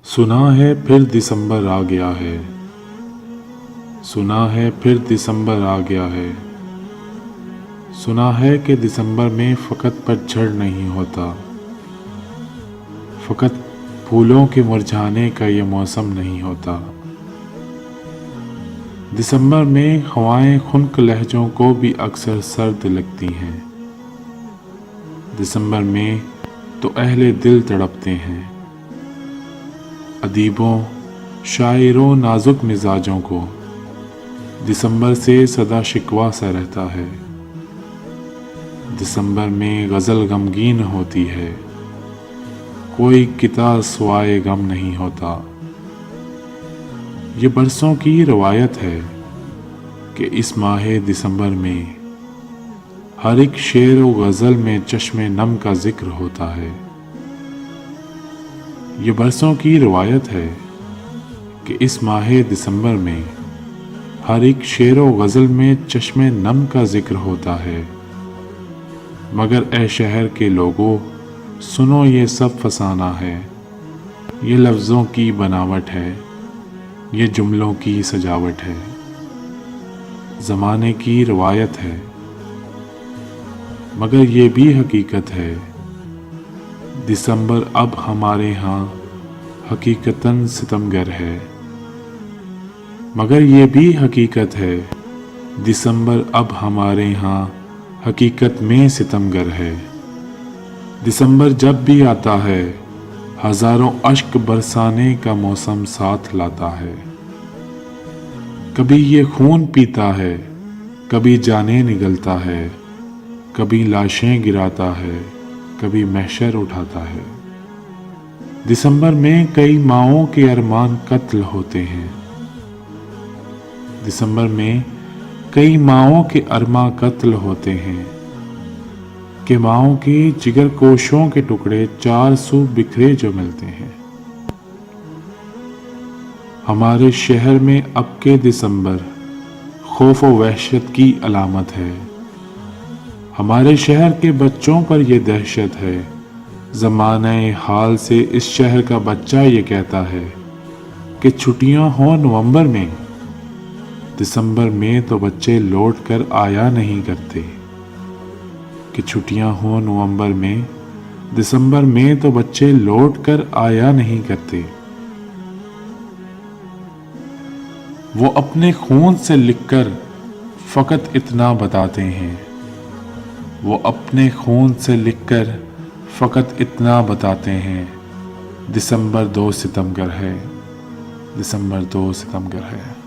सुना है फिर दिसंबर आ गया है, सुना है फिर दिसंबर आ गया है। सुना है कि दिसंबर में फ़कत पतझड़ नहीं होता, फ़कत फूलों के मुरझाने का ये मौसम नहीं होता। दिसंबर में हवाएं खुनक लहजों को भी अक्सर सर्द लगती हैं। दिसंबर में तो अहले दिल तड़पते हैं। अदीबों शायरों नाजुक मिजाजों को दिसंबर से सदा शिकवा सा रहता है। दिसंबर में गज़ल गमगीन होती है, कोई किताब स्वाए गम नहीं होता। ये बरसों की रवायत है कि इस माह दिसंबर में हर एक शेर व गज़ल में चश्मे नम का जिक्र होता है। ये बरसों की रवायत है कि इस माह दिसंबर में हर एक शेर व गज़ल में चश्मे नम का जिक्र होता है। मगर ए शहर के लोगों सुनो, ये सब फसाना है, ये लफ्ज़ों की बनावट है, ये जुमलों की सजावट है, ज़माने की रवायत है। मगर ये भी हकीकत है, दिसंबर अब हमारे यहाँ हकीकतन सितमगर है। मगर ये भी हकीकत है, दिसंबर अब हमारे यहाँ हकीकत में सितमगर है। दिसंबर जब भी आता है, हज़ारों अश्क बरसाने का मौसम साथ लाता है। कभी ये खून पीता है, कभी जाने निगलता है, कभी लाशें गिराता है, कभी महशर उठाता है। दिसंबर में कई माओं के अरमान कत्ल होते हैं। दिसंबर में कई माओं के अरमान कत्ल होते हैं कि माओं के जिगर कोशों के टुकड़े चार सू बिखरे जो मिलते हैं। हमारे शहर में अब के दिसंबर खौफ व वहशत की अलामत है। हमारे शहर के बच्चों पर यह दहशत है, ज़माने हाल से इस शहर का बच्चा ये कहता है कि छुट्टियां हो नवंबर में, दिसंबर में तो बच्चे लौट कर आया नहीं करते। कि छुट्टियां हो नवंबर में, दिसंबर में तो बच्चे लौट कर आया नहीं करते। वो अपने खून से लिखकर फ़कत इतना बताते हैं, वो अपने खून से लिखकर फ़कत इतना बताते हैं, दिसंबर 2 सितमगर है, दिसंबर 2 सितमगर है।